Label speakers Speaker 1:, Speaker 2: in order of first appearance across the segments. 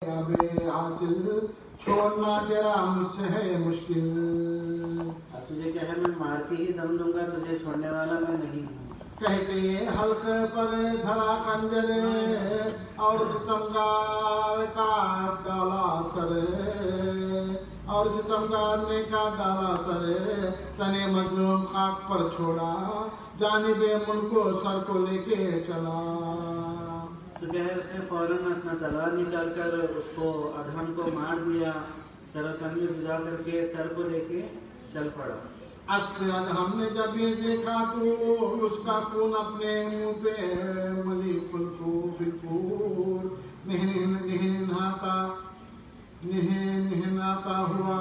Speaker 1: حاصل چھوڑنا تیرا مجھ سے ہے مشکل.
Speaker 2: اب تجھے کیا ہے، میں مار کے ہی دم دوں گا، تجھے چھوڑنے والا میں نہیں ہوں.
Speaker 1: کہتے حلقے پر دھرا خنجر اور ستمگار کاٹ ڈالا سر، اور ستمگار نے کاٹ ڈالا سر. تنے مظلوم خاک پر چھوڑا، جانب ملک کو سر کو لے کے چلا.
Speaker 2: تو کیا ہے، اس نے فوراً اپنا تلوار نکال کر اس کو ادہم کو مار دیا، سر و تن میں گزا کر کے سر کو لے کے چل پڑا.
Speaker 1: اسب ادہم نے جب یہ دیکھا تو اس کا خون اپنے منہ پہ ملی فلفور نہناتا ہوا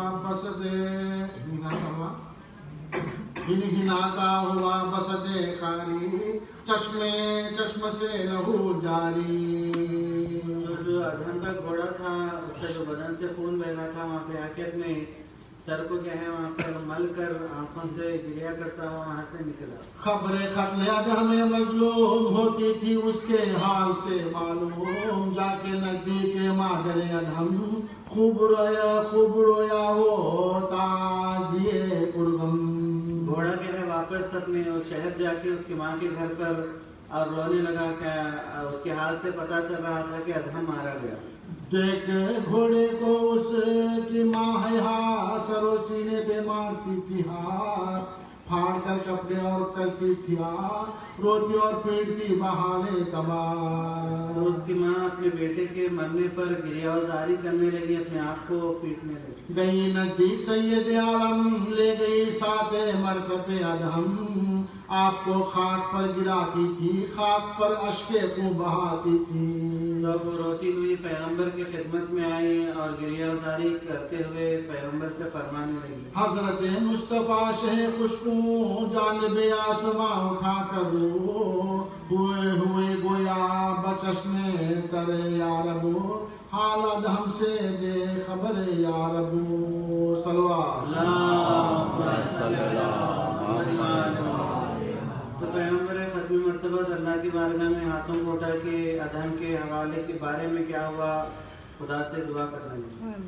Speaker 1: بسدے خاری، چشم سے لہو جاری.
Speaker 2: جو ادہم کا گھوڑا تھا، اس کا جو بدن سے خون بہ رہا تھا، وہاں پہ آ کے اپنے سر کو کیا ہے وہاں پر مل کر آنکھوں سے گریا کرتا ہوا وہاں سے نکلا.
Speaker 1: خبر قتل ادہم مظلوم ہوتی تھی اس کے حال سے معلوم. جا کے نزدیک مادر ادہم خوب رویا وہ تازیے پرغم.
Speaker 2: گھوڑا کیا ہے واپس اپنے اس شہر جا کے اس کی ماں کے گھر پر اور رونے لگا. کہ اس کے حال سے پتا چل رہا تھا کہ ادہم مارا گیا.
Speaker 1: دیکھ گھوڑے کو اس کی ماں ہے سر و سینے پہ مارتی تھی ہاتھ، پھاڑ کر کپڑے اور کرتی تھی روتی اور پیٹتی بہانے تباہ.
Speaker 2: تو اس کی ماں اپنے بیٹے کے مرنے پر گریہ زاری کرنے لگی، اپنے آپ کو پیٹنے لگی.
Speaker 1: گئی نزدیک سید عالم، لے گئی ساتھ مرکب ادہم. آپ کو خاک پر گراتی تھی، خاک پر اشکے کو بہاتی تھی.
Speaker 2: جب وہ روتی ہوئی پیغمبر کی خدمت میں آئی اور گریہ زاری کرتے ہوئے پیغمبر سے فرمانے لگی،
Speaker 1: حضرت مصطفیٰ شہ خوشبو جانب آسماں اٹھا کر ہوئے گویا بچشم تر یا رب، حال ادہم سے دے خبر یا رب. صلوات
Speaker 2: تو پیغمبر ختمی مرتبہ اللہ کی بارگاہ میں ہاتھوں کو اٹھا کے ادہم کے حوالے کے بارے میں کیا ہوا خدا سے دعا کرنے لگے.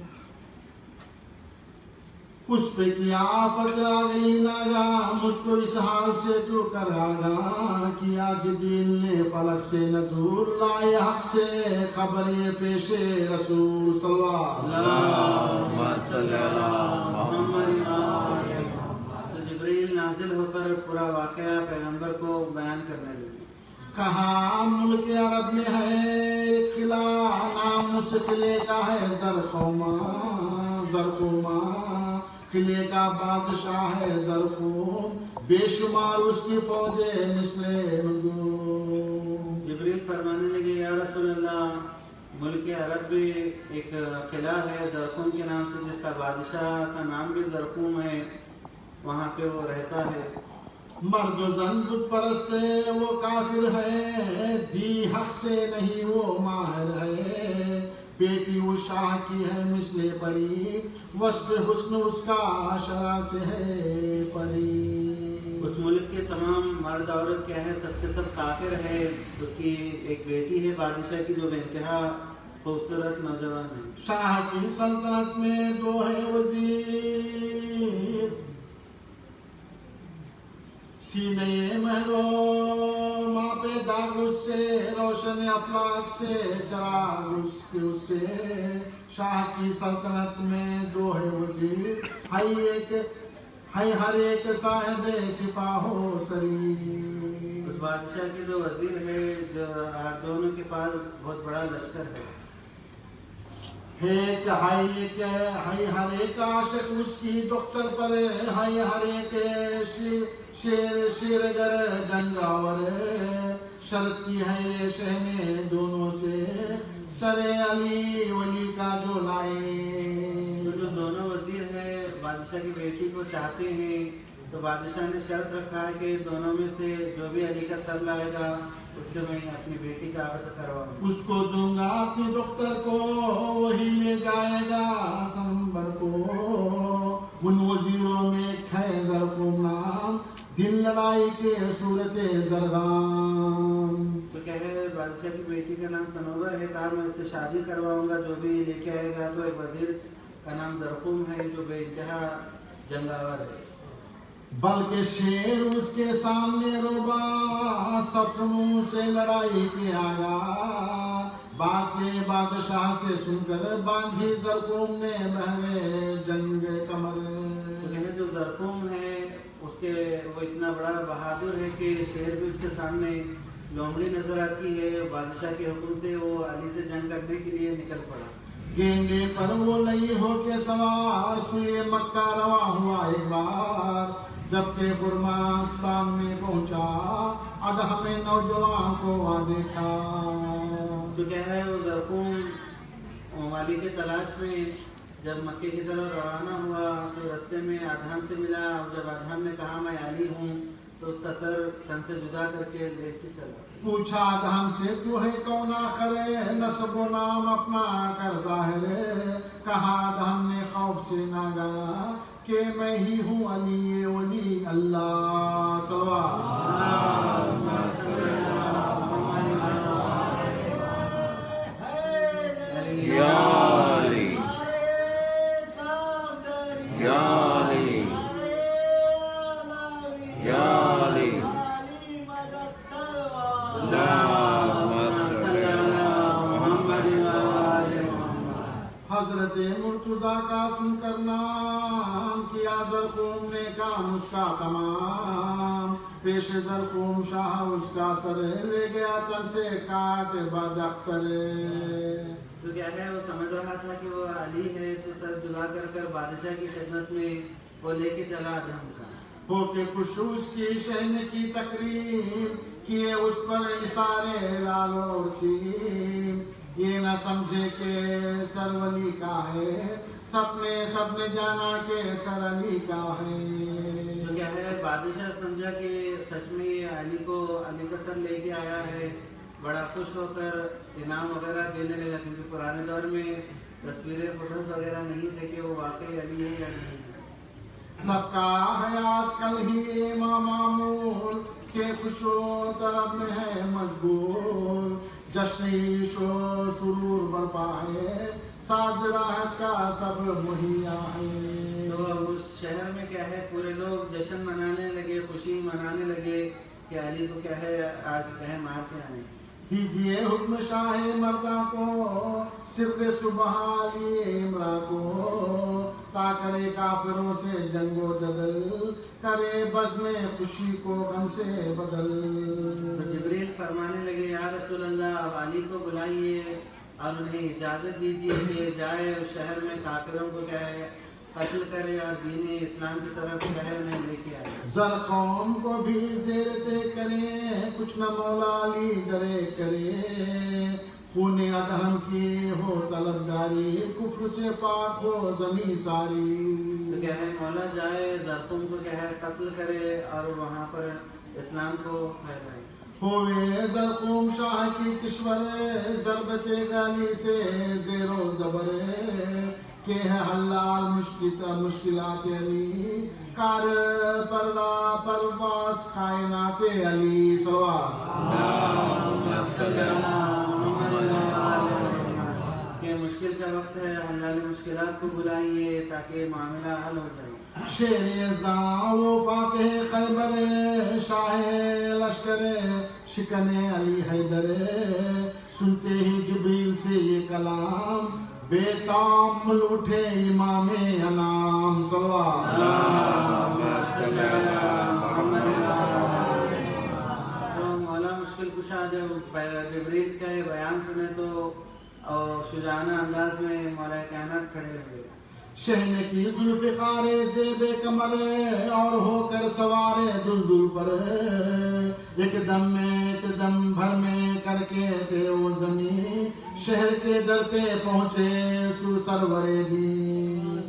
Speaker 1: اس پہ کیا آفت آ گئی ناگاہ، مجھ کو اس حال سے تو کر آگاہ. کیا جبریل نے فلک سے نزول، لائے حق سے خبر یہ پیش رسول. صلوات
Speaker 2: جبریل نازل ہو کر پورا واقعہ پیغمبر کو بیان کرنے لگے.
Speaker 1: کہاں ملک عرب میں ہے ایک قلعہ، نام اس قلعے کا ہے زرقوما. قلعے کا بادشاہ ہے زرقوم، بے شمار اس کی فوجیں مثل نجوم.
Speaker 2: جبریل فرمانے لگے، یا رسول اللہ، ملک عرب میں ایک قلعہ ہے زرقوم کے نام سے، جس کا بادشاہ کا نام بھی زرقوم ہے، وہاں پہ وہ رہتا ہے.
Speaker 1: مرد و زن بت پرست وہ کافر ہے، دی حق سے نہیں وہ ماہر ہے. بیٹی وہ شاہ کی ہے مثل پری، وصف حسن اس کا شرع سے ہے پری.
Speaker 2: اس ملک کے تمام مرد عورت کیا ہے سب سے سب کافر ہے. اس کی ایک بیٹی ہے بادشاہ کی جو بے انتہا خوبصورت نوجوان ہے.
Speaker 1: شاہ کی سلطنت میں دو ہے وزیر، سینے مہرو ماں پہ داغ اس سے، روشن افلاک سے چراغ اس سے. شاہ کی سلطنت میں دو ہے وزیر، ہے ہر ایک صاحب سپاہ و سری.
Speaker 2: اس بادشاہ کے جو وزیر ہے، جو دونوں کے پاس بہت بڑا لشکر ہے.
Speaker 1: ہے ہر ایک عاشق اس کی دختر پر، ہے ہر ایک شیر گر گنگاور. شرط کی ہے یہ شہنے دونوں سے، سر علی ولی کا جو لائے.
Speaker 2: جو دونوں وزیر ہے بادشاہ کی بیٹی کو چاہتے ہیں، تو بادشاہ نے شرط رکھا ہے کہ دونوں میں سے جو بھی علی کا سر لائے گا اس سے میں اپنی بیٹی کا عقد کرواؤں.
Speaker 1: اس کو دوں گا اپنی دختر کو، وہی لے جائے گا سمبر کو. ان وزیروں میں ہے زرقوم نام، دل لڑائی کے صورت زرغام.
Speaker 2: تو کیا ہے بادشاہ کی بیٹی کا نام سنوبر ہے. ہے کہا میں اس سے شادی کرواؤں گا جو بھی لے کے آئے گا. تو ایک وزیر کا نام زرقوم ہے جو بے انتہا جنگاور ہے.
Speaker 1: بلکہ شیر اس کے سامنے روبا سپنوں سے لڑائی کیا گا. باتیں بادشاہ سے سن کر باندھی زرقوم نے بہرے جنگ کمر.
Speaker 2: تو کہتے جو زرقوم ہے اس کے وہ اتنا بڑا بہادر ہے کہ شیر بھی اس کے سامنے لومڑی نظر آتی ہے. بادشاہ کے حکم سے وہ علی سے جنگ کرنے کے لیے نکل پڑا.
Speaker 1: گینڈے پر وہ لئی ہو کے سوار سوئے مکہ رواں ہوا ایک بار. جبکہ برماستان میں پہنچا ادہ میں نوجوان کو آ دیکھا.
Speaker 2: تو کیا ہے وہ زرقوم ممالک کی تلاش میں جب مکے کی طرف روانہ ہوا تو رستے میں ادہم سے ملا. اور جب ادہم نے کہا میں علی ہوں تو اس کا سر تن سے جدا کر کے لے کے چلا.
Speaker 1: پوچھا ادہم سے تو ہے کون آخر نسب و نام اپنا کر ظاہر. کہا ادہم نے خوف سے نہ گیا کہ میں ہی ہوں علی ولی اللہ. حضرت مرتضیٰ کا سن کر نام کیا زرقوم نے کام اس کا تمام. پیش زرقوم شاہ اس کا سر لے گیا تن سے کاٹ بد اختر.
Speaker 2: تو کیا ہے وہ سمجھ رہا تھا کہ وہ علی ہے تو سر جدا کر کر بادشاہ کی خدمت میں وہ لے کے چلا ادہم کا.
Speaker 1: ہو کے خوش اس کی شہن کی تقریب کیے اس پر اشارے لال اور سیم. یہ نہ سمجھے کہ سر ولی کا ہے سب نے جانا کہ سر علی کا ہے.
Speaker 2: تو کیا ہے بادشاہ سمجھا کہ سچ میں یہ علی کا سر لے کے آیا ہے. بڑا خوش ہو کر انعام وغیرہ دینے لگا کیونکہ پرانے دور میں تصویریں فوٹوز وغیرہ نہیں تھے کہ وہ واقعی علی ہے یا نہیں ہے.
Speaker 1: سب کا ہے آج کل ہی امام معمول کے خوش و طرب میں ہے مشغول. جشن عیش و سرور برپا ہے ساز راحت کا سب مہیا ہے.
Speaker 2: تو اس شہر میں کیا ہے پورے لوگ جشن منانے لگے خوشی منانے لگے کہ علی کو کیا ہے آج اہم آج کے آنے.
Speaker 1: دیجیے حکم شاہ مردہ کو صرف صبح علی امرا کو. تا کرے کافروں سے جنگ و جدل کرے بزم خوشی کو غم سے بدل.
Speaker 2: جبریل فرمانے لگے یا رسول اللہ اب علی کو بلائیے اور انہیں اجازت دیجیے کہ جائے اس شہر میں کافروں کو کیا ہے قتل کرے اور دین اسلام کی طرف شہر میں لے کے آئے.
Speaker 1: زرقوم کو بھی زیرتے کرے کچھ نہ مولا علی ڈرے کرے. خون ادہم کی ہو طلبگاری کفر سے پاک ہو زمیں ساری.
Speaker 2: تو کیا ہے مولا جائے زرقوم کو کیا ہے قتل کرے اور وہاں پر اسلام کو پھیلائے.
Speaker 1: ہوئے زرقوم شاہ کی کشور ضربت گالی سے زیر و زبر کہ ہے حلال مشکلات علی کار پردہ پرواز کائنات علی.
Speaker 2: کہ مشکل کا وقت ہے حلال مشکلات کو بلائیے تاکہ معاملہ حل ہو جائے.
Speaker 1: شیر یزداں و فاتح خیبر شاہ لشکر شکن علی حیدر. سنتے ہی جبریل سے یہ کلام بے تامل اٹھے امام انام.
Speaker 2: تو مولا مشکل کشا جب جبریل کا یہ بیان سنے تو شجاعانہ انداز میں مولا کائنات کھڑے ہوئے.
Speaker 1: شہن کی زلف خارے زیب کمر اور ہو کر سوارے دلدل پر. ایک دم میں ایک دم بھر میں کر کے تھے وہ زمین شہر کے درتے پہنچے سو سرور دی.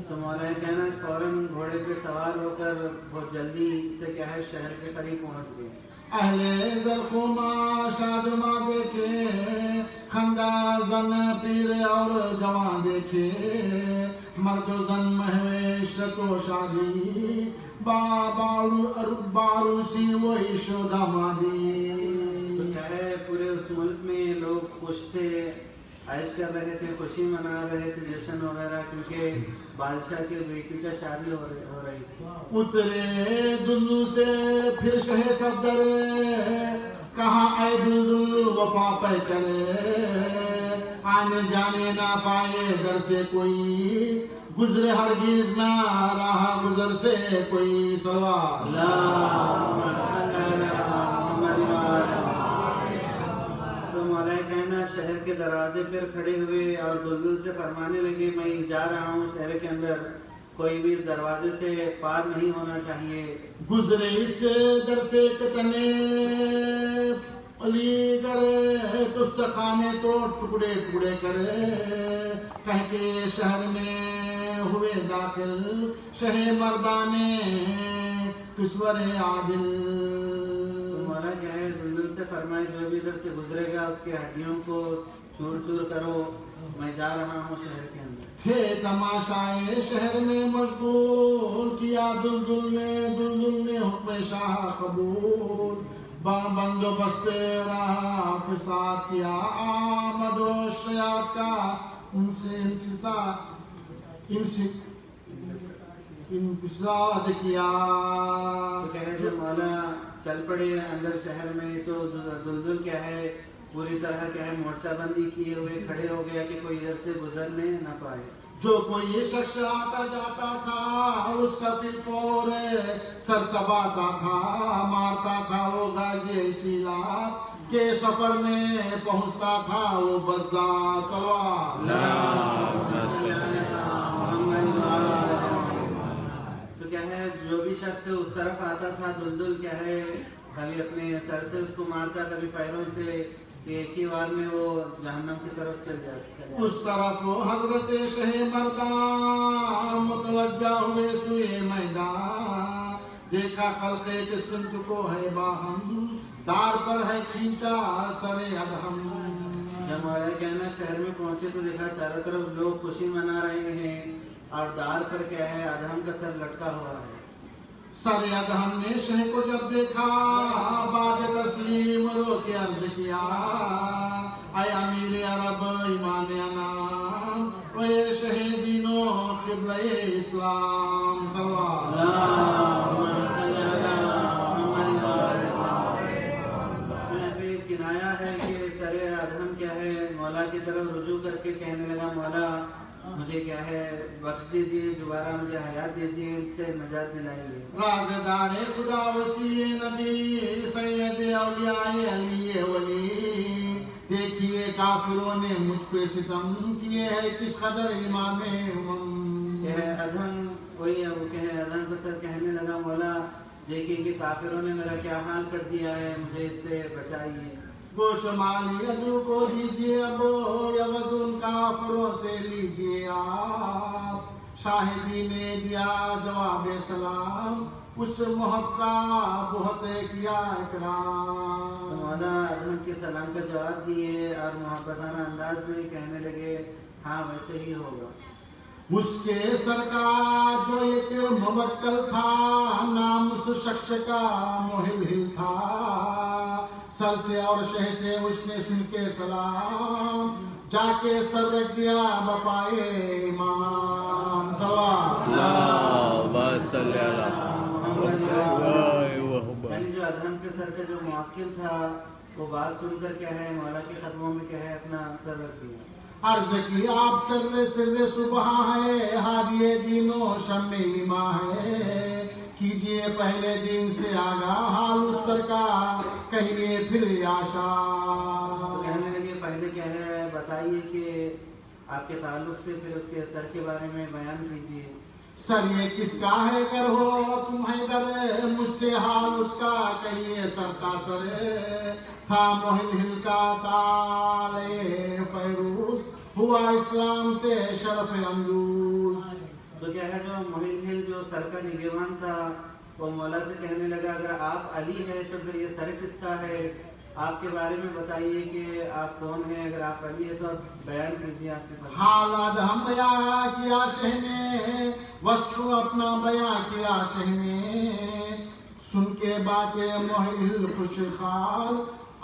Speaker 2: تو مولا کائنات فوراً گھوڑے پہ سوار ہو کر بہت جلدی سے کیا ہے شہر کے قریب پہنچ گئے.
Speaker 1: اہل زرقوما شاد ماں دیکھے خندہ زن پیر اور جوان دیکھے. مرد و زن محو عشرت و شادی باروسی و عیش و دامادی.
Speaker 2: تو کیا ہے پورے اس ملک میں لوگ خوش تھے عائش کر رہے تھے، خوشی منا رہے تھے، جشن وغیرہ، کیونکہ بادشاہ کی بیٹی کا شادی ہو رہی تھی۔
Speaker 1: اترے دلدل سے پھر شہ صفدر، کہاں اے دلدل وفا پہ کرے، آنے جانے نہ پائے در سے کوئی، گزرے ہرگز نہ رہا گزر سے کوئی، صلوات
Speaker 2: تو مولا کہنا شہر کے دروازے پر کھڑے ہوئے اور دلدل سے فرمانے لگے، میں جا رہا ہوں شہر کے اندر، کوئی بھی اس دروازے سے پار نہیں ہونا چاہیے۔
Speaker 1: گزرے اس در سے کتنے علی کرے، دستخانے تو ٹکڑے ٹکڑے کرے، کہہ کے شہر میں ہوئے داخل، شہ مردانے کشور عادل۔
Speaker 2: مولا کیا ہے دلدل سے فرمائے جو بھی ادھر سے گزرے گا اس کی ہڈیوں کو چور چور کرو، میں جا رہا ہوں شہر کے اندر۔
Speaker 1: تھے تماشائے شہر میں مشغول، کیا دلدل نے حکم شاہ قبول، بندوبست رہا فساد کیا، آمد و شیعت کا ان سے انفساد کیا۔
Speaker 2: تو کہے جب مولا چل پڑے اندر شہر میں تو دلدل کیا ہے پوری طرح کیا ہے مورچہ بندی کیے ہوئے کھڑے ہو گیا کہ کوئی ادھر سے گزرنے نہ پائے۔
Speaker 1: جو کوئی شخص آتا جاتا تھا اس کا پھر فور سر چباتا تھا، مارتا تھا وہ غازی سیلا کے سفر میں پہنچتا تھا وہ بزا، صلوات۔
Speaker 2: تو کیا ہے جو بھی شخص اس طرف آتا تھا دلدل کیا ہے کبھی اپنے سر سے اس کو مارتا، کبھی پیروں سے، ایک ہی بار میں وہ جہنم کی طرف چل جاتا۔
Speaker 1: اس طرف حضرت شہ مردان متوجہ ہوئے سوئے میدان، دیکھا خلق کے سمت کو ہے باہم، دار پر ہے کھینچا سر ادہم۔
Speaker 2: جب مولا کہنا شہر میں پہنچے تو دیکھا چاروں طرف لوگ خوشی منا رہے ہیں اور دار پر کیا ہے ادہم کا سر لٹکا ہوا ہے۔
Speaker 1: سر ادہم نے شہ کو جب دیکھا بعد تسلیم رو کے عرض کیا، اے امیر عرب امام انام و شہ دین و قبلہ اسلام، صلوات۔
Speaker 2: کنایا ہے کہ سر ادہم کیا ہے مولا کی طرف رجوع کر کے کہنے لگا، مولا مجھے کیا ہے بخش دیجئے، دوبارہ مجھے حیات دیجئے، اس سے نجات دلائیے۔
Speaker 1: رازدار خدا وسیع نبی سید اولیاء علی ولی، دیکھیے کافروں نے مجھ پہ ستم کیے ہے کس قدر امام امم۔
Speaker 2: کہ ادہم وہی ہے وہ کہ ادہم کا سر کہنے لگا، مولا دیکھیے کہ کافروں نے میرا کیا حال کر دیا ہے، مجھے اس سے بچائیے۔
Speaker 1: وہ شمالی عدو کو دیجیے اب یود ان کافروں سے لیجیے آپ، شاہدی نے دیا جواب سلام، اس محب کا بہت کیا اکرام۔
Speaker 2: مولا ادہم کے سلام کا جواب دیے اور محبتانہ انداز میں کہنے لگے ہاں ویسے ہی ہوگا۔
Speaker 1: اس کے سرکار جو ایک موکل تھا، نام اس شخص کا محل تھا، سر سے اور شہ سے اس نے سن کے سلام، جا کے سر رکھ دیا بپائے امام، صلوات۔
Speaker 2: یعنی جو ادہم کے سر کا جو موکل تھا وہ بات سن کر کیا ہے مولا کے قدموں میں کیا ہے اپنا سر رکھ دیا۔
Speaker 1: عرض کی آپ سر صبح ہے، ہادی دین و شم ایما ہے، کیجئے پہلے دن سے آگاہ حال اس سر کا، کہیے پھر آشا۔
Speaker 2: تو کہنے لگے پہلے کیا ہے بتائیے کہ آپ کے تعلق سے، پھر اس کے سر کے بارے میں بیان کیجئے۔
Speaker 1: سر یہ کس کا ہے گر ہو تم ہے گر، مجھ سے حال اس کا کہیے سر کا سر، تھا محل کا تالے فیروز، ہوا اسلام سے شرف اندوز۔
Speaker 2: تو کیا ہے جو محل جو سر کا نگہبان تھا وہ مولا سے کہنے لگا اگر آپ علی ہے تو پھر یہ سر کس کا ہے، آپ کے بارے میں بتائیے کہ آپ کون ہیں، اگر آپ علی ہے تو آپ بیان کیجیے آپ کے بارے میں۔
Speaker 1: حال ادہم بیان کیا شہ نے، وصف اپنا بیان کیا شہ نے، سن کے باتیں محل خوش خال،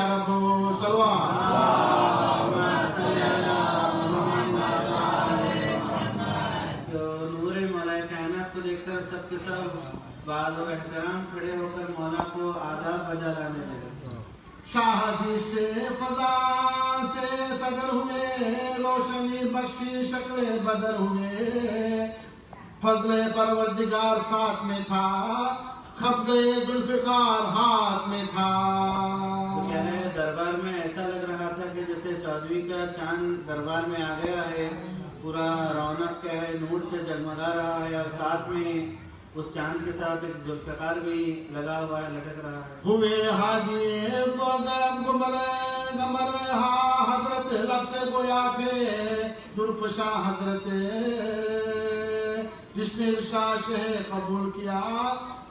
Speaker 1: عرب
Speaker 2: جو نور مولا کائنات کو دیکھ کر سب کے سب بعد و احترام کھڑے ہو کر مولا کو آداب بجا لانے لگے.
Speaker 1: شاہ زیشت فضا سے صدر ہوئے، روشنی بخشی شکل بدر ہوئے، فضل پروردگار ساتھ میں تھا، قبض ذوالفقار ہاتھ میں تھا.
Speaker 2: تو کیا ہے دربار میں ایسا لگ رہا تھا کہ جیسے 14ویں کا چاند دربار میں آ گیا ہے، پورا رونق کیا ہے نور سے جگمگا رہا ہے، اور ساتھ میں اس چاند کے ساتھ ایک ذوالفقار بھی لگا ہوا ہے، لٹک رہا ہے.
Speaker 1: ہوئے حاجی گمر ہاں حضرت لب سے گویا تھے درفشا حضرت، جس نے ارشاد قبول کیا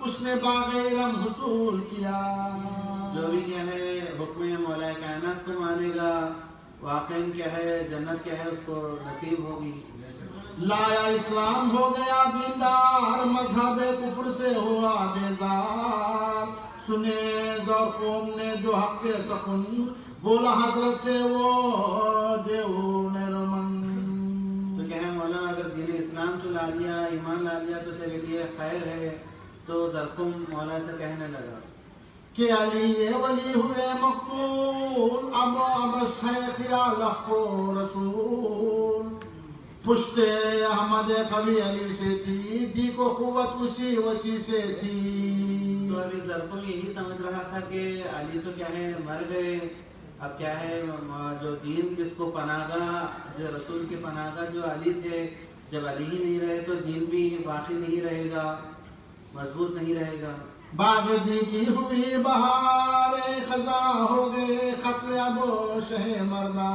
Speaker 1: اس نے باغ علم حصول کیا.
Speaker 2: جو بھی کیا ہے حکم مولا کائنات کو مانے گا واقعی کیا ہے جنت کیا ہے اس کو نصیب ہوگی.
Speaker 1: لایا اسلام ہو گیا دیندار، مذہب کفر سے ہوا بیزار، سنے زور قوم نے جو حق کے سخن، بولا حضرت سے وہ دیون رمن.
Speaker 2: تو کیا ہے مولا اگر دین اسلام تو لا لیا، ایمان لا لیا تو تیرے لیے خیر ہے. تو زرقم مولا سے کہنے لگا
Speaker 1: کہ علی ولی ہوئے مقتول، اب شیخ یا لخو رسول، پشت احمد قوی علی سے تھی، دی کو قوت اسی وسیع سے تھی.
Speaker 2: تو ابھی زرقم یہی سمجھ رہا تھا کہ علی تو کیا ہے مر گئے، اب کیا ہے جو دین جس کو پناہ گاہ جو رسول کے پناہ گاہ جو علی تھے، جب علی ہی نہیں رہے تو دین بھی باقی نہیں رہے گا، مضبوط نہیں رہے گا.
Speaker 1: باغ دی کی ہوئی بہار خزاں ہو گئے قتل اب شہ مردہ،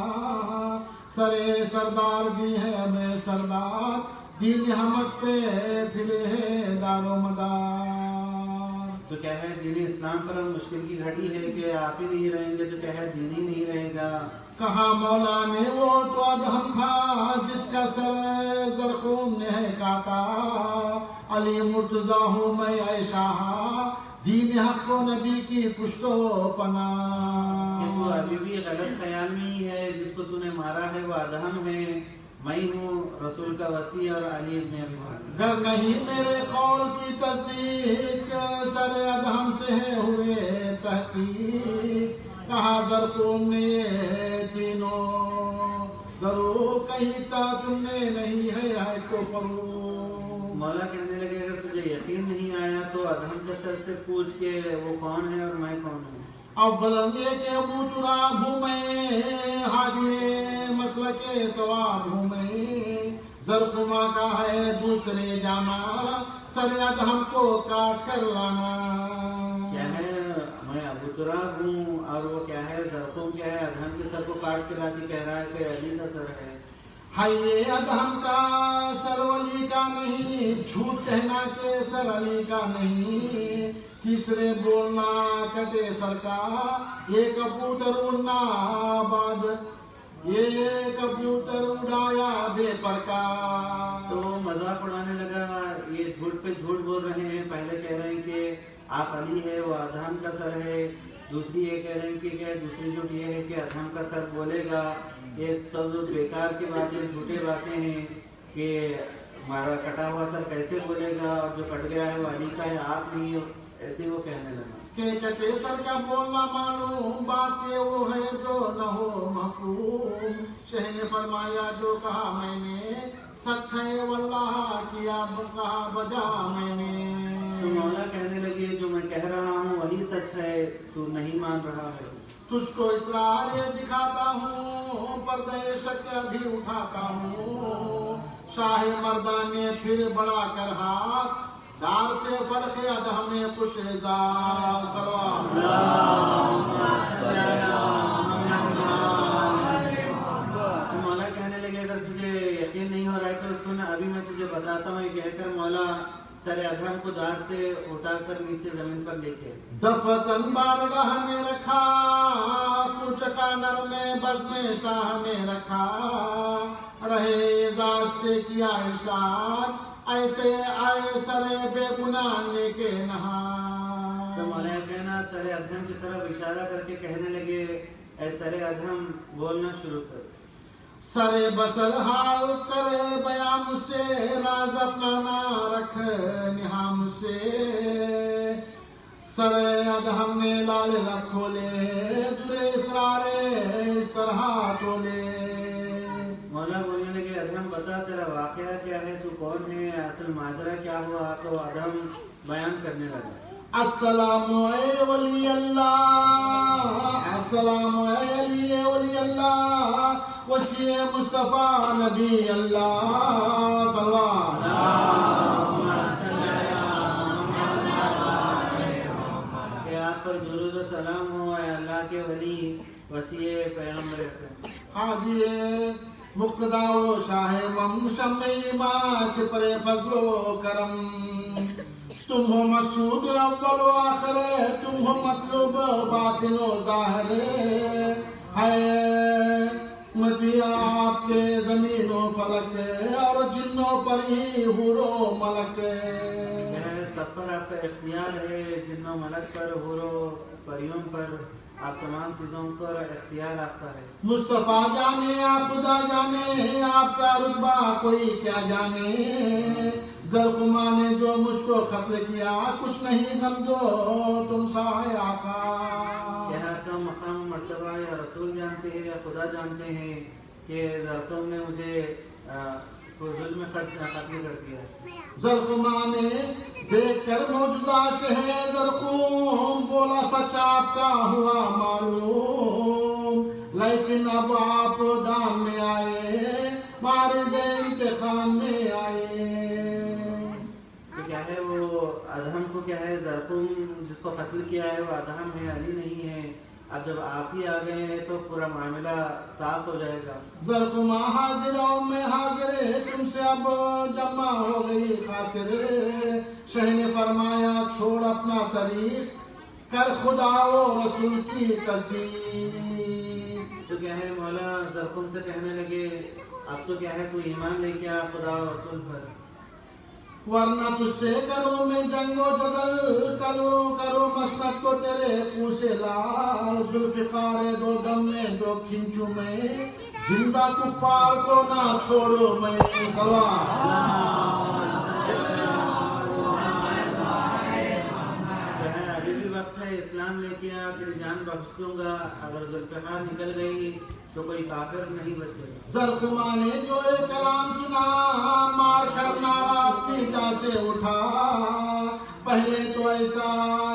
Speaker 1: سرے سردار بھی ہے میں سردار، دین حمد پہ پھرے ہے دار و مدار.
Speaker 2: تو کیا ہے دین اسلام پر مشکل کی گھڑی ہے کہ آپ ہی نہیں رہیں گے تو کیا ہے دین ہی نہیں رہے گا.
Speaker 1: کہا مولا نے وہ تو ادہم تھا جس کا سر زرقوم نے ہے کاٹا، علی مرتضی ہوں میں اے شاہ، دین حق و نبی کی پشت و پناہ.
Speaker 2: کہ تو ابھی بھی غلط خیال میں ہی ہے، جس کو تو نے مارا ہے وہ ادہم ہے، میں ہوں رسول کا وسیع اور علی ابن ابی طالب.
Speaker 1: گر نہیں میرے قول کی تصدیق، سر ادہم سے ہے ہوئے تحقیق، کہا زرقوم نے یہ تینوں ضرور کہیں تا تم نے نہیں ہے کو پرو.
Speaker 2: مولا کہنے لگے اگر تجھے یقین نہیں آیا تو ادہم کے سر سے پوچھ کہ وہ کون ہے اور میں کون ہوں.
Speaker 1: اول یہ کہ ابو تراب ہوں میں، حاجی مسلک ثواب ہوں میں، زرقما کا ہے دوسرے جانا، سر ادہم کو کاٹ کر لانا.
Speaker 2: کیا ہے میں ابو تراب ہوں اور وہ کیا ہے زرقم کیا ہے ادہم کے سر کو کاٹ کے لا کے کہہ رہا ہے کہ علی کا سر ہے.
Speaker 1: ہائے ادہم کا سر ولی کا نہیں، جھوٹ کہنا کہ سر علی کا نہیں، تیسرے بولنا کٹے سر کا، یہ کبوتر اڑنا آباد، یہ کبوتر اڑایا بے پر کا.
Speaker 2: تو مذاق اڑانے لگا، یہ جھوٹ پہ جھوٹ بول رہے ہیں. پہلے کہہ رہے ہیں کہ آپ علی ہے وہ ادہم کا سر ہے، دوسری یہ کہہ رہے ہیں کہ کیا دوسری جھوٹ یہ ہے کہ ادہم کا سر بولے گا. یہ سب بیکار کی باتیں جھوٹے باتیں ہیں کہ ہمارا کٹا ہوا سر کیسے بولے گا، اور جو کٹ گیا ہے وہ علی کا ہے آپ نہیں ہو، ایسے وہ کہنے لگا.
Speaker 1: کہ کٹے سر کا بولنا معلوم بات یہ وہ ہے جو نہ ہو محکوم، شہ نے فرمایا جو کہا میں نے سچ ہے واللہ کیا کہا بجا میں نے.
Speaker 2: تو مولا کہنے لگے جو میں کہہ رہا ہوں وہی سچ ہے، تو نہیں مان رہا ہے.
Speaker 1: تجھ کو اسرار یہ دکھاتا ہوں، پردے شک بھی اٹھاتا ہوں، شاہ مردان نے پھر بڑا کر ہاتھ، دار سے فرق ادہم خوش زار سلام.
Speaker 2: تو مولا کہنے لگے اگر تجھے یقین نہیں ہو رہا ہے تو سن ابھی میں تجھے بتاتا ہوں. یہ کہہ کر مولا سر ادہم کو دار سے اٹھا کر نیچے زمین پر لے کے
Speaker 1: دفتن بارگاہ میں رکھا، پوچھ کا نر میں بز میں شاہ میں رکھا، رہے اعزاز سے کیا ارشاد، ایسے آئے سر بے گناہ لے کے نہا.
Speaker 2: تو مولانا کہنا سر ادھم کی طرف اشارہ کر کے کہنے لگے اے سر ادھم بولنا شروع کر.
Speaker 1: سر بسل حال کرے بیان مجھ سے راز اپنا نہ رکھ نہا مجھ سے سر ادہم نے لال نہ کھولے درے اسرار اس طرح تولے.
Speaker 2: مولا بولنے لگے ادھم بتا تیرا واقعہ کیا ہے, تو کون ہے, اصل ماجرا کیا ہوا. تو ادھم بیان کرنے لگا.
Speaker 1: السلام اے ولی اللہ, السلام اے علی ولی اللہ, وسیع مصطفیٰ نبی اللہ
Speaker 2: کہ آپ پر درود و سلام ہو اے اللہ کے ولی وسیع پیغمبر اکرم.
Speaker 1: حاجی مقتدا و شاہ مم شمع ماں سپر فضل و کرم, تم ہو مقصود اول و آخر, تم ہو مطلوب باطن و ظاہر ہے مدیہ آپ کے زمین و فلک اور جنوں پر ہی حور و ملک.
Speaker 2: سب پر آپ کا اختیار ہے, جنوں ملک پر حور و پریوں پر آپ تمام چیزوں پر اختیار آپ کا ہے.
Speaker 1: مصطفیٰ جانے آپ خدا جانے آپ کا رتبہ کوئی کیا جانے, زرخما نے جو مجھ کو قتل کیا کچھ نہیں سمجھو تم سائے آقا.
Speaker 2: یہاں کا مقام مرتبہ یا رسول جانتے ہیں یا خدا جانتے ہیں کہ زرخم نے مجھے ظلم قتل کر دیا.
Speaker 1: زرخما نے دیکھ کر معجزہ شہ زرخوم بولا سچ آپ کا ہوا معلوم, لیکن اب آپ دام میں آئے مارد انتقام میں آئے.
Speaker 2: کیا ہے وہ ادہم کو کیا ہے, زرخم جس کو قتل کیا ہے وہ ادہم ہے, علی نہیں ہے. اب جب آپ ہی آ گئے ہیں تو پورا معاملہ صاف ہو جائے گا.
Speaker 1: زرخما حاضر اور میں حاضر, تم سے اب جمع ہو گئی خاطر. شہ نے فرمایا چھوڑ اپنا طریق کر خدا و رسول کی تصدیق.
Speaker 2: تو کیا ہے مولا زرخم سے کہنے لگے اب تو کیا ہے تو ایمان لے کے آ خدا و رسول پر,
Speaker 1: ورنہ تجھ سے کرو میں جنگ و جدل, کرو مسلط کو تیرے منہ سے لال. ذوالفقار دو دم میں دو کھینچوں میں, زندہ کفار کو نہ چھوڑو میں.
Speaker 2: ابھی بھی وقت ہے, اسلام لے کے آ, تیری جان بخش دوں گا. اگر ذوالفقار نکل گئی تو کوئی کافر نہیں بچے گا.
Speaker 1: زرخما نے جو ایک کلام سنا مار کرنا اپنی جا سے اٹھا, پہلے تو ایسا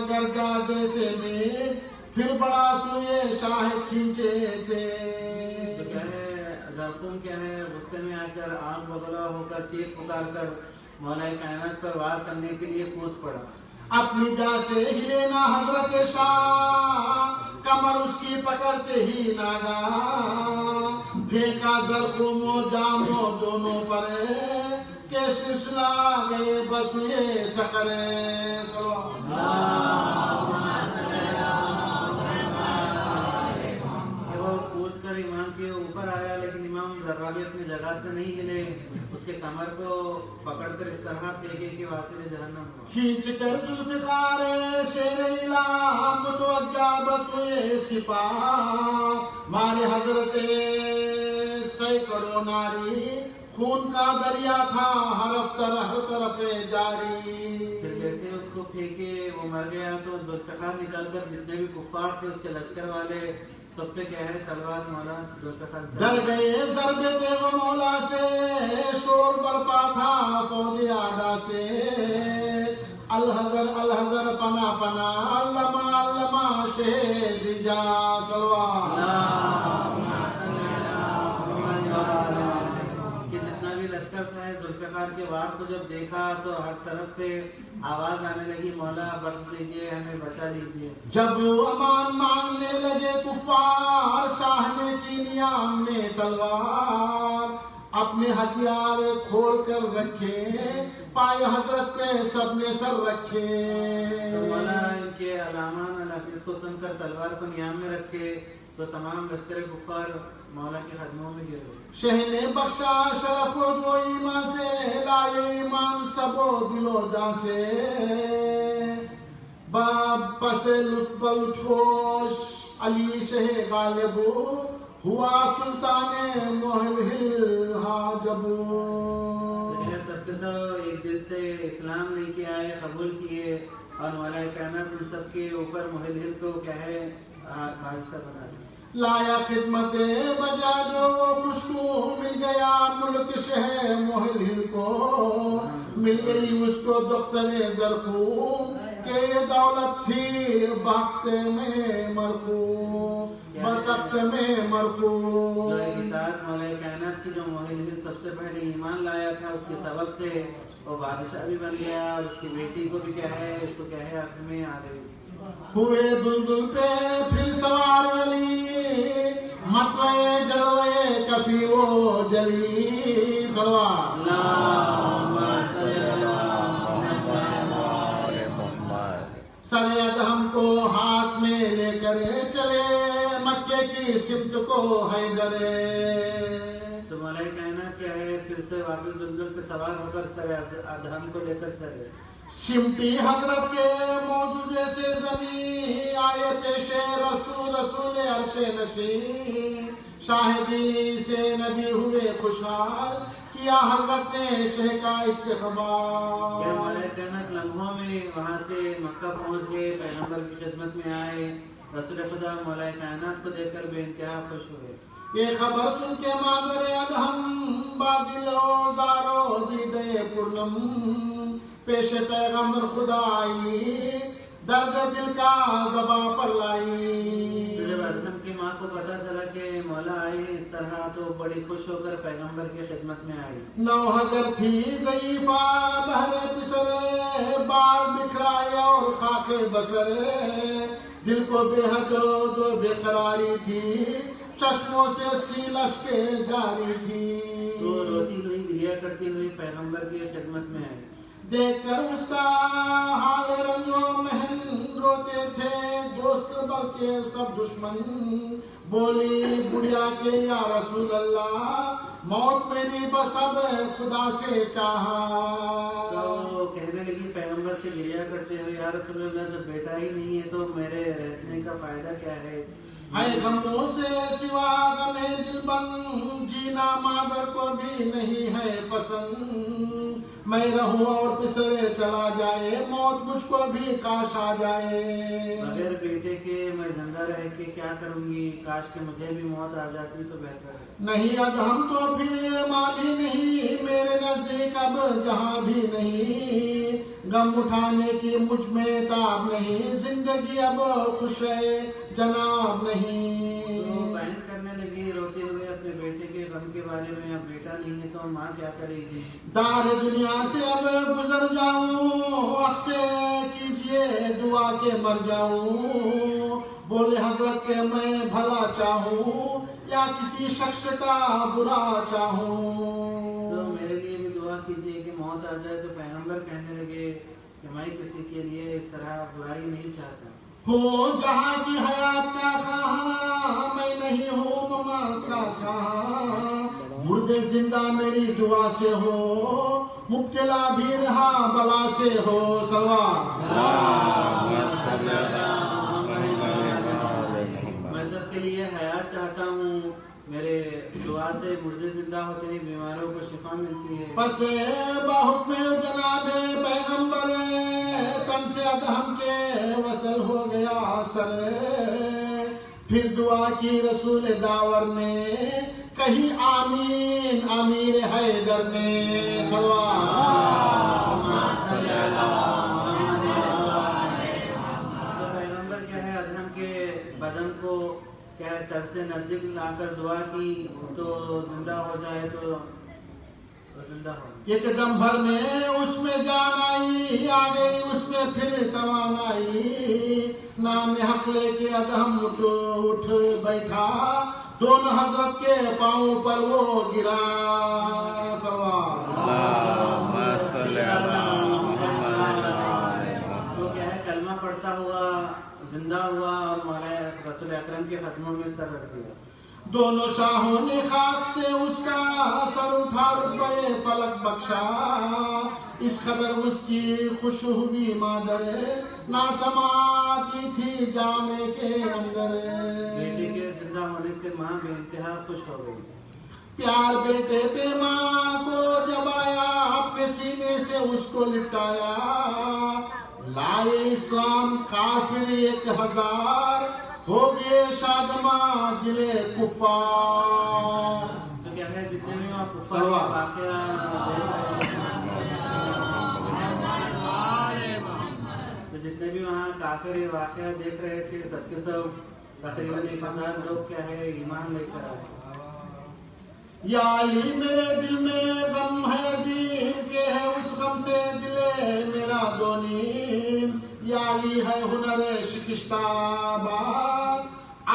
Speaker 1: گرجا جیسے میں, پھر بڑا سوئے شاہ کھینچے تھے.
Speaker 2: تو کیا ہے زرخم کیا ہے غصے میں آ کر آنکھ بگلا ہو کر چیخ پکار کر مولا کائنات پر وار کرنے کے لیے کود پڑا.
Speaker 1: اپنی جا سے ہلے نہ حضرت شاہ, کمر اس کی پکڑتے ہی ناگا, پھینکا زرخم و جامو دونوں پر, کہ سلسلہ گئے بس یہ سکرے.
Speaker 2: وہ کود کر امام کے اوپر آیا, لیکن امام ذرا بھی اپنی جگہ سے نہیں ہلے. اس کے کمر کو پکڑ کر اس طرح پھینکے کہ واصل جہنم ہوا.
Speaker 1: کھینچ کر ذوالفقار شیر الہ متوجہ بسوئے سپاہ, مارے حضرت سینکڑوں ناری, خون کا دریا تھا ہر طرف جاری.
Speaker 2: پھر جیسے اس کو پھینکے وہ مر گیا تو ذوالفقار نکل کر جتنے بھی کفار تھے اس کے لشکر والے سب پہ کیا ہے تلوار مولا ذوالفقار
Speaker 1: ڈر گئے ضربے تیغ مولا سے, شور برپا تھا فوج آگا سے. الحضر الحضر پنا پنا, علمہ علمہ شہ زجا.
Speaker 2: کہ جتنا بھی لشکر تھا ذوالفقار کے وار کو جب دیکھا تو ہر طرف سے آواز آنے لگی مولا بخش دیجیے, ہمیں بچا لیجیے.
Speaker 1: جب امان مانگنے لگے کفار, شاہ نے کی نیام میں تلوار, اپنے ہتھیار کھول کر رکھے, پائے حضرت کے سب نے سر رکھے.
Speaker 2: تو مولا ان کے علامان الحفظ کو سن کر تلوار کو نیام میں رکھے تو تمام لشکر کفار مولا کے قدموں میں گر گئے.
Speaker 1: شہ نے بخشا شرف و جو ایمان سے, لائے ایمان سب و دل و جان سے. باب پس لطف الفوش علی شہ غالب ہوا سلطان محل حاجب.
Speaker 2: سب کے سب ایک دل سے اسلام لے کے آئے، قبول کیے، اور مولا کائنات ان سب کے اوپر محل کو کیا ہے بادشاہ بنا دیا.
Speaker 1: لایا خدمت بجا جو وہ خوشبو مل گیا ملک شہ محل کو، مل گئی اس کو دختر زرخو کہ یہ دولت تھی بخت میں مرخو، بخت میں مرخو.
Speaker 2: جو اطاعت مولا کائنات کی جو محل سب سے پہلے ایمان لایا تھا اس کے سبب سے وہ بادشاہ بھی بن گیا، اور اس کی بیٹی کو بھی کیا ہے اس کو کیا ہے عقل میں آ گئی.
Speaker 1: ہوئے دلدل پہ پھر سوار علی، مطلع جلوے کفی وہ جلی. سلوات سر ادہم کو ہاتھ میں لے کر چلے مکے کی سمت کو حیدر.
Speaker 2: تو مولا کائنات کیا ہے پھر سے واپس دلدل پہ سوار ہو کر سر ادہم کو لے کر چلے.
Speaker 1: سمٹی حضرت کے معجزے سے زمین، آئے پیش رسول رسول عرش نشین، شاہدی سے نبی ہوئے خوشحال، کیا حضرت نے شہ کا استقبال.
Speaker 2: کیا مولا کائنات لمحوں میں وہاں سے مکہ پہنچ گئے، پیغمبر کی خدمت میں آئے، رسول خدا مولا کائنات کو دیکھ کر بے انتہا خوش ہوئے.
Speaker 1: یہ خبر سن کے مادر ادہم بادلو زارو دیدے پورنم، پیش پیغمبر خدا آئی، درد دل کا زباں پر لائی.
Speaker 2: جب ادہم کی ماں کو پتا چلا کہ مولا آئے اس طرح تو بڑی خوش ہو کر پیغمبر کی خدمت میں آئی.
Speaker 1: نوحگر تھی ضعیفہ بہر پسر، بال بکھرائے اور خاک بسر، دل کو بے حد و بے قراری تھی، چشموں سے سیلش کے جاری تھی.
Speaker 2: تو روتی ہوئی گریا کرتی ہوئی پیغمبر کی خدمت میں آئی.
Speaker 1: دیکھ کر اس کا حال رنج و محن، روتے تھے دوست بلکہ سب دشمن. بولی بڑھیا کے یا رسول اللہ، موت میری بس اب خدا سے چاہا.
Speaker 2: تو کہنے لگی پیغمبر سے گریا کرتے ہوئے، یا رسول اللہ جب بیٹا ہی نہیں ہے تو میرے رہنے کا فائدہ کیا ہے.
Speaker 1: اے غموں سے سوا غم دل بن، جینا مادر کو بھی نہیں ہے پسند. میں رہوں اور پسرے چلا جائے، موت مجھ کو بھی کاش آ جائے.
Speaker 2: بغیر بیٹے کے میں زندہ رہ کے کیا کروں گی، کاش کہ مجھے بھی موت آ جاتی تو بہتر ہے.
Speaker 1: نہیں ادہم تو پھر یہ ماں بھی نہیں، میرے نزدیک اب جہاں بھی نہیں. غم اٹھانے کی مجھ میں تاب نہیں، زندگی اب خوش ہے جناب نہیں.
Speaker 2: تو بیان کرنے لگی روتے ہوئے اپنے بیٹے کے غم کے بارے میں، اب بیٹا نہیں ہے تو ماں کیا کرے گی.
Speaker 1: دار دنیا سے اب گزر جاؤں، حق سے کیجئے دعا کے مر جاؤں. بولے حضرت کے میں بھلا چاہوں یا کسی شخص کا برا چاہوں.
Speaker 2: تو میرے لیے بھی دعا کیجیے کہ موت آ جائے. تو پیغمبر کہنے لگے کہ میں کسی کے لیے اس طرح برائی نہیں چاہتا.
Speaker 1: ہو جہاں کی حیات کا خواہاں، میں نہیں ہوں ممات کا خواہاں. مردے زندہ میری دعا سے ہو، مبتلا بھی رہا بلا سے ہو.
Speaker 2: میں سب کے لیے حیات چاہتا ہوں، میرے دعا سے مردے زندہ ہوتے ہیں، بیماروں کو شفا ملتی ہے.
Speaker 1: پس بحکم جناب پیغمبر، تن سے ادہم کے وصل ہو گیا سر. پھر دعا کی رسول داور نے، کہیں آمین امیر حیدر نے.
Speaker 2: تو پیغمبر کیا ہے ادہم کے بدن کو کیا ہے سر سے نزدیک لا کر دعا کی تو زندہ ہو جائے تو زندہ ہو.
Speaker 1: ایک دم بھر میں اس میں جان آئی، آ گئی اس میں پھر توانائی. نام حق لے کے ادہم اٹھ بیٹھا، دونوں حضرت کے پاؤں پر وہ گرا.
Speaker 2: تو کیا ہے کلمہ پڑھتا ہوا زندہ ہوا اور مولا رسول اکرم کے قدموں میں سر رکھ دیا.
Speaker 1: دونوں شاہوں نے خاک سے اس کا سر اٹھا، رتبے فلک بخشا. اس قدر اس کی خوش ہوئی مادر نہ سماتی تھی جامے کے اندر.
Speaker 2: بیٹے کے زندہ ہونے سے ماں بے انتہا خوش ہو گئی.
Speaker 1: پیار بیٹے پہ ماں کو جب آیا اپنے سینے سے اس کو لٹایا. لائے اسلام کافر 1000 ہو گئے شادماں دلے کفار.
Speaker 2: تو کیا ہے جتنے بھی وہاں کفار کے تو جتنے بھی وہاں کافر یہ واقعہ دیکھ رہے تھے سب کے سب تقریباً 1000 لوگ کیا ہے ایمان لے کر آئے.
Speaker 1: یا علی میرے دل میں غم ہے عظیم کہ ہے اس غم سے دلے میرا دو نیم. یا علی ہے ہنر شکستہ بات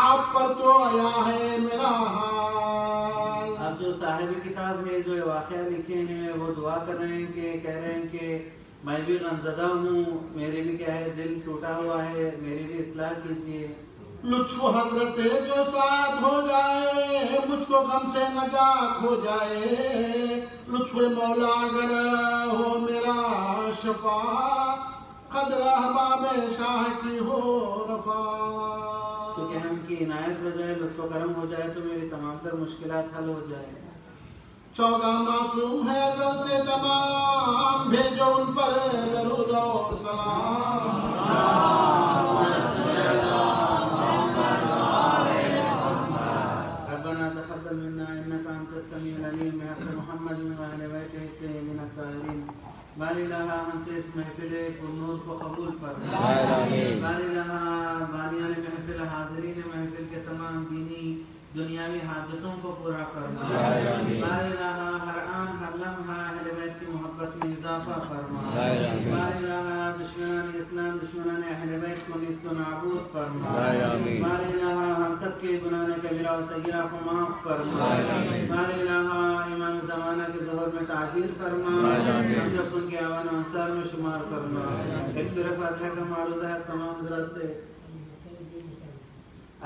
Speaker 1: آپ پر تو آیا ہے میرا حال.
Speaker 2: اب جو صاحب کتاب ہے جو یہ واقعہ لکھے ہیں وہ دعا کر رہے ہیں کہ کہہ رہے ہیں کہ میں بھی غمزدہ ہوں, میرے بھی کیا ہے دل ٹوٹا ہوا ہے, میری بھی اصلاح کیجیے.
Speaker 1: لطف حضرت جو ساتھ ہو جائے مجھ کو غم سے نجات ہو جائے. لطف مولا اگر ہو میرا شفا قدر احباب شاہ کی ہو رفا.
Speaker 2: تو کہ ہم کی عنایت ہو جائے, لطف و کرم ہو جائے تو میری تمام تر مشکلات حل ہو جائے.
Speaker 1: 14 معصوم ہے ازل سے تمام بھیجو ان پر درود اور سلام.
Speaker 2: ربنا تقبل منا انك انت السميع العليم بحق محمد وعلى بیتہ من الطاہرین. باری الہ ہم سے اس محفل پرنور کو قبول فرما. باری الہ بانیان محفل حاضرین محفل کے تمام دینی دنیاوی حاجتوں کو پورا فرما. باری الہ ہر آن ہر لمحہ اہل بیت کی محبت میں اضافہ فرما. باری الہ دشمنان اسلام دشمنان اہل بیت کو نیست و نابود فرما. باری الہ ہم سب کے گناہ کبیرہ و صغیرہ کو معاف فرما. باری الہ امام زمانہ کے ظہور میں تعجیل فرما. ہم سب ان کے اعوان و انصار میں شمار فرما. ایک سورہ فاتحہ کا معروضہ ہے تمام حضرات سے.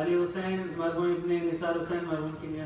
Speaker 2: علی حسین مرحوم ابن نثار حسین مرحوم کے لیے